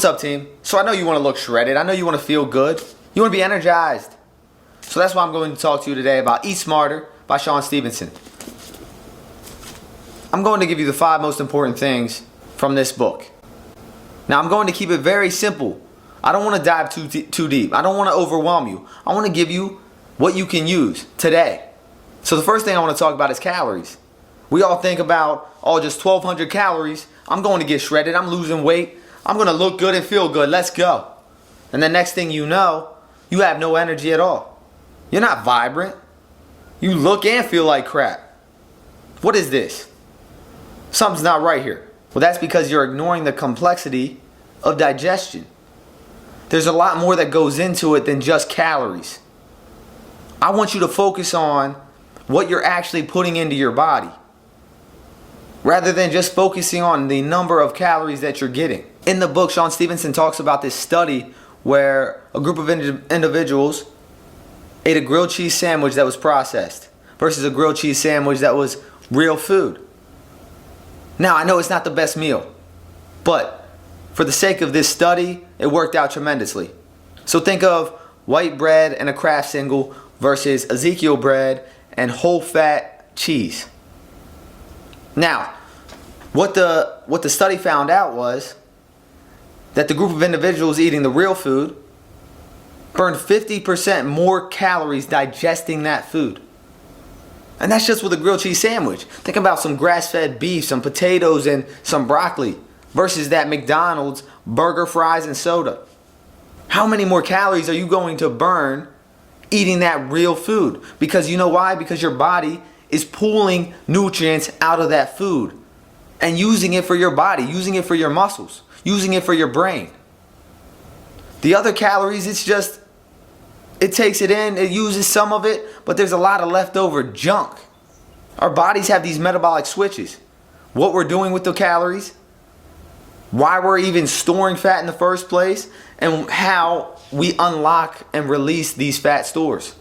What's up, team? So I know you want to look shredded. I know you want to feel good. You want to be energized. So that's why I'm going to talk to you today about Eat Smarter by Shawn Stevenson. I'm going to give you the 5 most important things from this book. Now I'm going to keep it very simple. I don't want to dive too deep. I don't want to overwhelm you. I want to give you what you can use today. So the first thing I want to talk about is calories. We all think about, oh, just 1,200 calories. I'm going to get shredded. I'm losing weight. I'm going to look good and feel good. Let's go. And the next thing you know, you have no energy at all. You're not vibrant. You look and feel like crap. What is this? Something's not right here. Well, that's because you're ignoring the complexity of digestion. There's a lot more that goes into it than just calories. I want you to focus on what you're actually putting into your body, rather than just focusing on the number of calories that you're getting. In the book, Shawn Stevenson talks about this study where a group of individuals ate a grilled cheese sandwich that was processed versus a grilled cheese sandwich that was real food. Now, I know it's not the best meal, but for the sake of this study, it worked out tremendously. So think of white bread and a Kraft single versus Ezekiel bread and whole fat cheese. Now, what the study found out was that the group of individuals eating the real food burned 50% more calories digesting that food. And that's just with a grilled cheese sandwich. Think about some grass-fed beef, some potatoes, and some broccoli versus that McDonald's burger, fries, and soda. How many more calories are you going to burn eating that real food? Because you know why? Because your body is pulling nutrients out of that food and using it for your body, using it for your muscles, using it for your brain. The other calories, it takes it in, it uses some of it, but there's a lot of leftover junk. Our bodies have these metabolic switches. What we're doing with the calories, why we're even storing fat in the first place, and how we unlock and release these fat stores.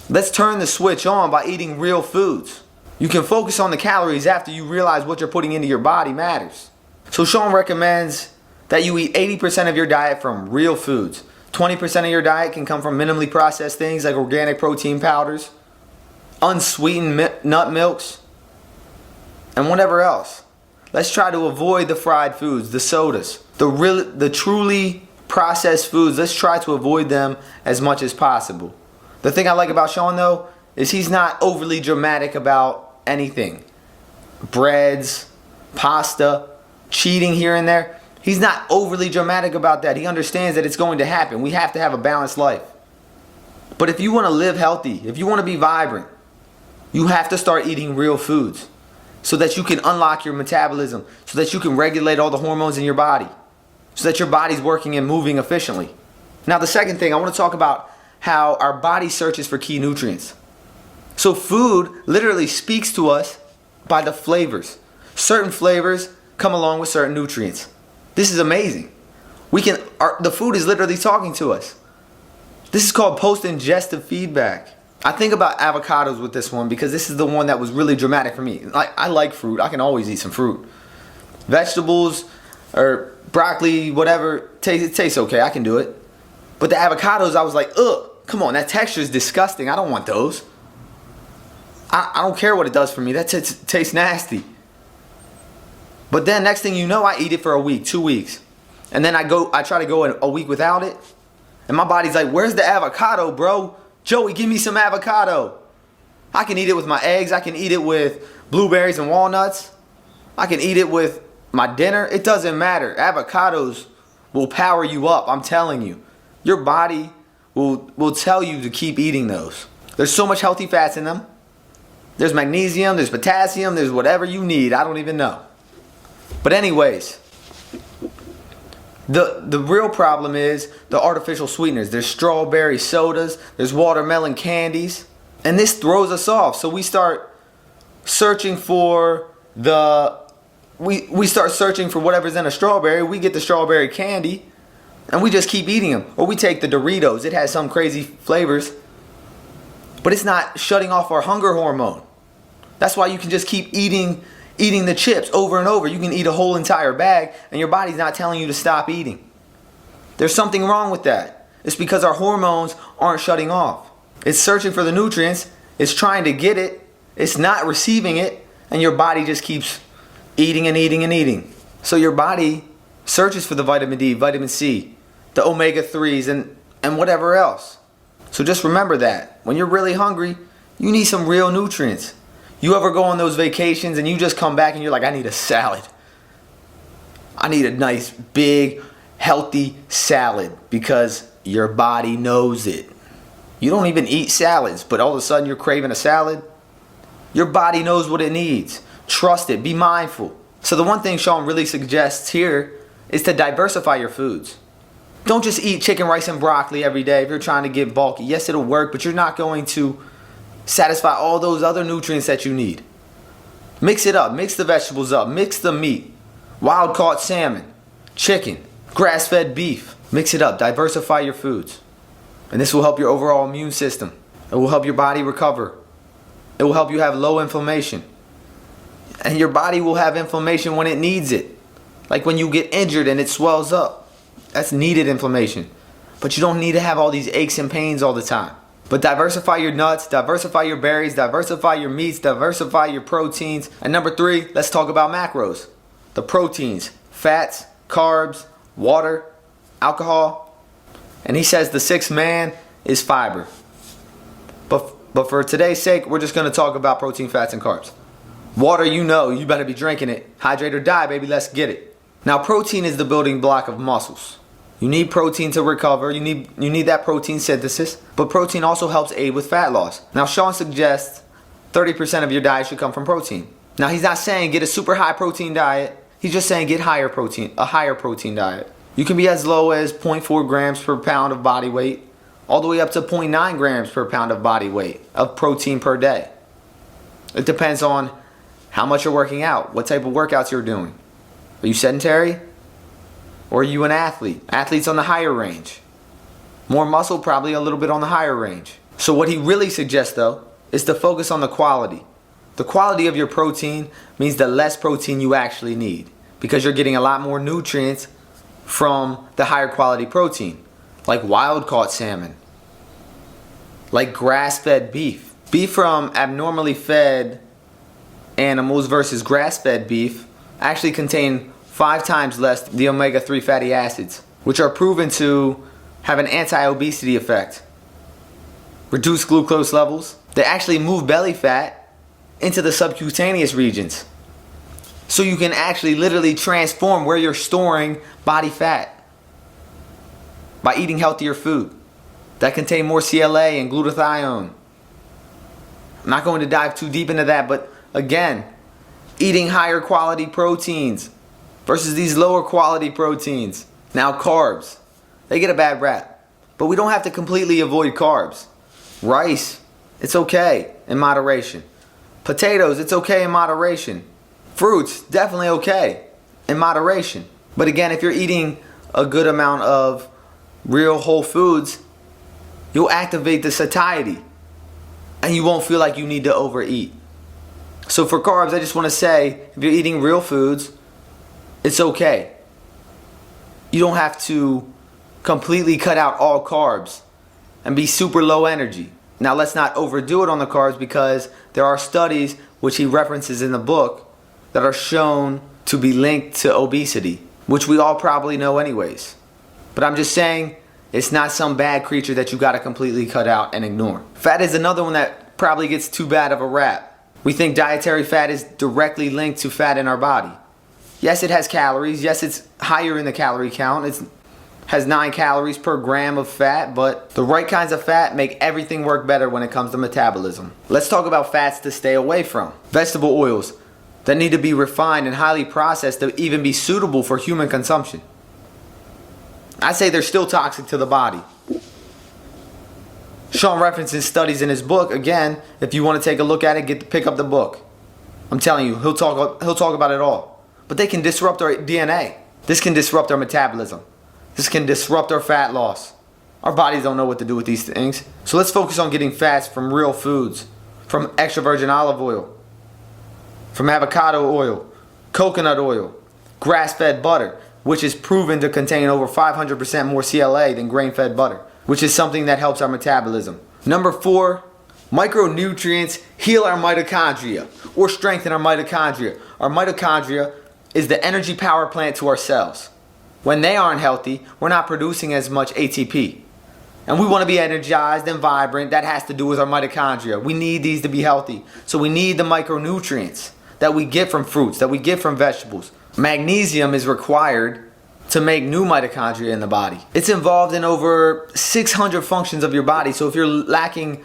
Let's turn the switch on by eating real foods. You can focus on the calories after you realize what you're putting into your body matters. So Shawn recommends that you eat 80% of your diet from real foods. 20% of your diet can come from minimally processed things like organic protein powders, unsweetened nut milks, and whatever else. Let's try to avoid the fried foods, the sodas, the truly processed foods. Let's try to avoid them as much as possible. The thing I like about Shawn, though, is he's not overly dramatic about anything. Breads, pasta, cheating here and there. He's not overly dramatic about that. He understands that it's going to happen. We have to have a balanced life. But if you want to live healthy, if you want to be vibrant, you have to start eating real foods so that you can unlock your metabolism, so that you can regulate all the hormones in your body, so that your body's working and moving efficiently. Now, the second thing, I want to talk about how our body searches for key nutrients. So food literally speaks to us by the flavors. Certain flavors come along with certain nutrients. This is amazing. The food is literally talking to us. This is called post-ingestive feedback. I think about avocados with this one because this is the one that was really dramatic for me. I like fruit. I can always eat some fruit. Vegetables or broccoli, whatever, it tastes okay. I can do it. But the avocados, I was like, ugh, come on, that texture is disgusting. I don't want those. I don't care what it does for me. That tastes nasty. But then next thing you know, I eat it for a week, 2 weeks. And then I try to go a week without it. And my body's like, where's the avocado, bro? Joey, give me some avocado. I can eat it with my eggs. I can eat it with blueberries and walnuts. I can eat it with my dinner. It doesn't matter. Avocados will power you up. I'm telling you. Your body will tell you to keep eating those. There's so much healthy fats in them. There's magnesium, there's potassium, there's whatever you need. I don't even know. But anyways, the real problem is the artificial sweeteners. There's strawberry sodas, there's watermelon candies, and this throws us off. So we start searching for we start searching for whatever's in a strawberry. We get the strawberry candy, and we just keep eating them. Or we take the Doritos. It has some crazy flavors, but it's not shutting off our hunger hormone. That's why you can just keep eating eating the chips over and over. You can eat a whole entire bag and your body's not telling you to stop eating. There's something wrong with that. It's because our hormones aren't shutting off. It's searching for the nutrients, it's trying to get it, it's not receiving it, and your body just keeps eating and eating and eating. So your body searches for the vitamin D, vitamin C, the omega-3s, and whatever else. So just remember that. When you're really hungry, you need some real nutrients. You ever go on those vacations and you just come back and you're like, I need a salad. I need a nice, big, healthy salad, because your body knows it. You don't even eat salads, but all of a sudden you're craving a salad. Your body knows what it needs. Trust it. Be mindful. So the one thing Shawn really suggests here is to diversify your foods. Don't just eat chicken, rice, and broccoli every day if you're trying to get bulky. Yes, it'll work, but you're not going to satisfy all those other nutrients that you need. Mix it up. Mix the vegetables up. Mix the meat. Wild caught salmon, chicken, grass-fed beef. Mix it up. Diversify your foods. And this will help your overall immune system. It will help your body recover. It will help you have low inflammation. And your body will have inflammation when it needs it. Like when you get injured and it swells up. That's needed inflammation. But you don't need to have all these aches and pains all the time. But diversify your nuts, diversify your berries, diversify your meats, diversify your proteins. And number 3, let's talk about macros. The proteins, fats, carbs, water, alcohol. And he says the 6th man is fiber. But for today's sake, we're just going to talk about protein, fats, and carbs. Water, you better be drinking it. Hydrate or die, baby, let's get it. Now, protein is the building block of muscles. You need protein to recover. You need that protein synthesis. But protein also helps aid with fat loss. Now, Shawn suggests 30% of your diet should come from protein. Now, he's not saying get a super high protein diet. He's just saying get a higher protein diet. You can be as low as 0.4 grams per pound of body weight, all the way up to 0.9 grams per pound of body weight of protein per day. It depends on how much you're working out, what type of workouts you're doing. Are you sedentary? Or are you an athlete? Athletes on the higher range. More muscle, probably a little bit on the higher range. So what he really suggests though is to focus on the quality. The quality of your protein means the less protein you actually need, because you're getting a lot more nutrients from the higher quality protein, like wild caught salmon, like grass-fed beef. Beef from abnormally fed animals versus grass-fed beef actually contain 5 times less the omega-3 fatty acids, which are proven to have an anti-obesity effect, reduce glucose levels. They actually move belly fat into the subcutaneous regions, so you can actually literally transform where you're storing body fat by eating healthier food that contain more CLA and glutathione. I'm not going to dive too deep into that, but again, eating higher quality proteins versus these lower quality proteins. Now, carbs, they get a bad rap, but we don't have to completely avoid carbs. Rice, it's okay in moderation. Potatoes, it's okay in moderation. Fruits, definitely okay in moderation. But again, if you're eating a good amount of real whole foods, you'll activate the satiety and you won't feel like you need to overeat. So for carbs, I just want to say, if you're eating real foods, it's okay. You don't have to completely cut out all carbs and be super low energy. Now, let's not overdo it on the carbs, because there are studies which he references in the book that are shown to be linked to obesity, which we all probably know anyways. But I'm just saying, it's not some bad creature that you got to completely cut out and ignore. Fat is another one that probably gets too bad of a rap. We think dietary fat is directly linked to fat in our body. Yes, it has calories. Yes, it's higher in the calorie count. It has 9 calories per gram of fat, but the right kinds of fat make everything work better when it comes to metabolism. Let's talk about fats to stay away from. Vegetable oils that need to be refined and highly processed to even be suitable for human consumption. I say they're still toxic to the body. Shawn references studies in his book. Again, if you want to take a look at it, pick up the book. I'm telling you, he'll talk about it all. But they can disrupt our DNA. This can disrupt our metabolism. This can disrupt our fat loss. Our bodies don't know what to do with these things. So let's focus on getting fats from real foods, from extra virgin olive oil, from avocado oil, coconut oil, grass-fed butter, which is proven to contain over 500% more CLA than grain-fed butter, which is something that helps our metabolism. Number 4, micronutrients heal our mitochondria or strengthen our mitochondria. Our mitochondria is the energy power plant to our cells. When they aren't healthy, we're not producing as much ATP. And we want to be energized and vibrant. That has to do with our mitochondria. We need these to be healthy. So we need the micronutrients that we get from fruits, that we get from vegetables. Magnesium is required to make new mitochondria in the body. It's involved in over 600 functions of your body. So if you're lacking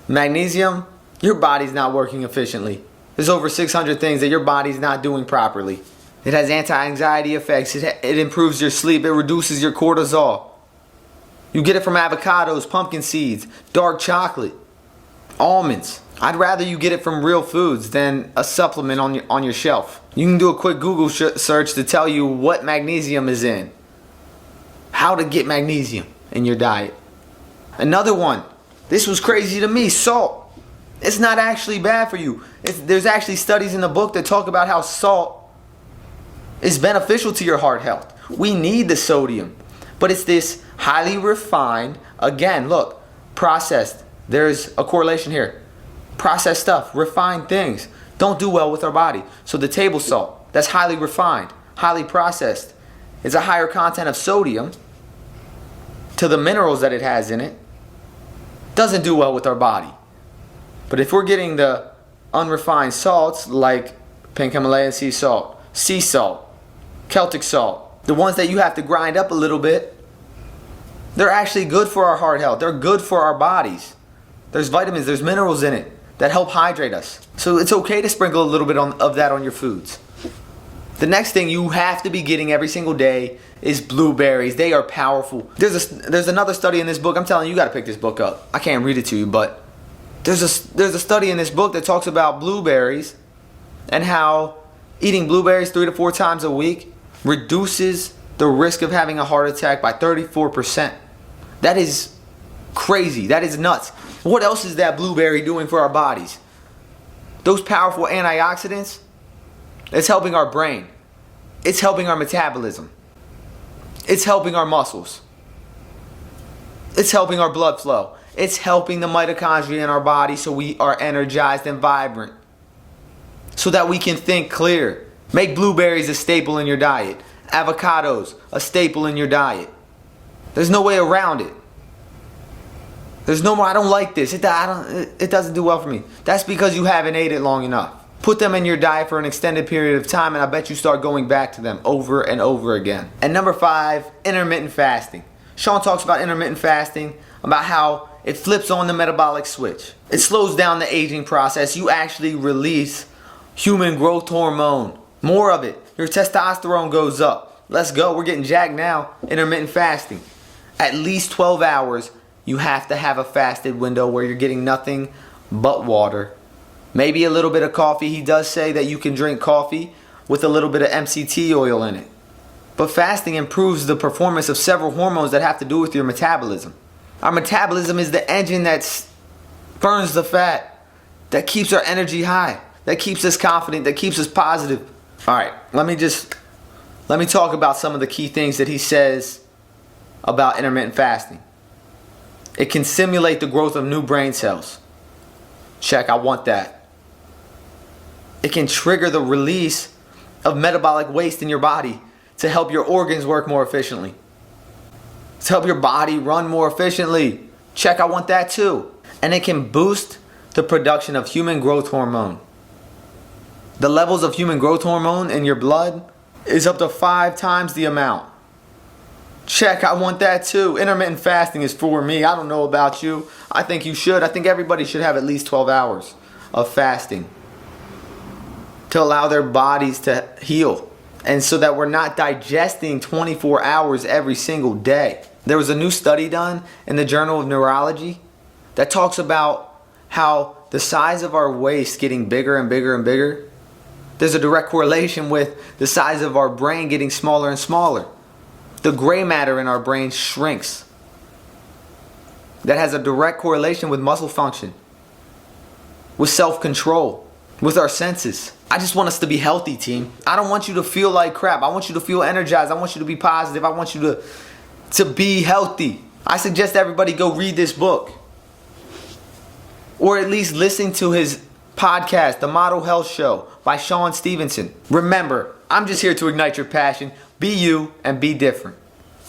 magnesium, your body's not working efficiently. There's over 600 things that your body's not doing properly. It has anti-anxiety effects. It improves your sleep. It reduces your cortisol. You get it from avocados, pumpkin seeds, dark chocolate, almonds. I'd rather you get it from real foods than a supplement on your shelf. You can do a quick Google search to tell you what magnesium is in. How to get magnesium in your diet. Another one. This was crazy to me. Salt. It's not actually bad for you. There's actually studies in the book that talk about how salt is beneficial to your heart health. We need the sodium. But it's this highly refined, again, look, processed. There's a correlation here. Processed stuff, refined things, don't do well with our body. So the table salt, that's highly refined, highly processed. It's a higher content of sodium to the minerals that it has in it. Doesn't do well with our body. But if we're getting the unrefined salts like pink Himalayan sea salt, Celtic salt, the ones that you have to grind up a little bit, they're actually good for our heart health. They're good for our bodies. There's vitamins, there's minerals in it that help hydrate us. So it's okay to sprinkle a little bit of that on your foods. The next thing you have to be getting every single day is blueberries. They are powerful. There's another study in this book. I'm telling you, you got to pick this book up. I can't read it to you, but there's a study in this book that talks about blueberries and how eating blueberries 3 to 4 times a week reduces the risk of having a heart attack by 34%. That is crazy. That is nuts. What else is that blueberry doing for our bodies? Those powerful antioxidants, it's helping our brain. It's helping our metabolism. It's helping our muscles. It's helping our blood flow. It's helping the mitochondria in our body so we are energized and vibrant. So that we can think clear. Make blueberries a staple in your diet. Avocados, a staple in your diet. There's no way around it. There's no more, I don't like this. It doesn't do well for me. That's because you haven't ate it long enough. Put them in your diet for an extended period of time and I bet you start going back to them over and over again. And number 5, intermittent fasting. Shawn talks about intermittent fasting, about how it flips on the metabolic switch. It slows down the aging process. You actually release human growth hormone. More of it. Your testosterone goes up. Let's go. We're getting jacked now. Intermittent fasting. At least 12 hours, you have to have a fasted window where you're getting nothing but water. Maybe a little bit of coffee. He does say that you can drink coffee with a little bit of MCT oil in it. But fasting improves the performance of several hormones that have to do with your metabolism. Our metabolism is the engine that burns the fat, that keeps our energy high, that keeps us confident, that keeps us positive. Alright, let me talk about some of the key things that he says about intermittent fasting. It can simulate the growth of new brain cells. Check, I want that. It can trigger the release of metabolic waste in your body to help your organs work more efficiently. To help your body run more efficiently. Check, I want that too. And it can boost the production of human growth hormone. The levels of human growth hormone in your blood is up to 5 times the amount. Check, I want that too. Intermittent fasting is for me. I don't know about you. I think you should. I think everybody should have at least 12 hours of fasting to allow their bodies to heal. And so that we're not digesting 24 hours every single day. There was a new study done in the Journal of Neurology that talks about how the size of our waist getting bigger and bigger and bigger. There's a direct correlation with the size of our brain getting smaller and smaller. The gray matter in our brain shrinks. That has a direct correlation with muscle function, with self-control. with our senses. I just want us to be healthy, team. I don't want you to feel like crap. I want you to feel energized. I want you to be positive. I want you to be healthy. I suggest everybody go read this book. Or at least listen to his podcast, The Model Health Show by Shawn Stevenson. Remember, I'm just here to ignite your passion. Be you and be different.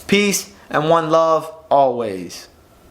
Peace and one love always.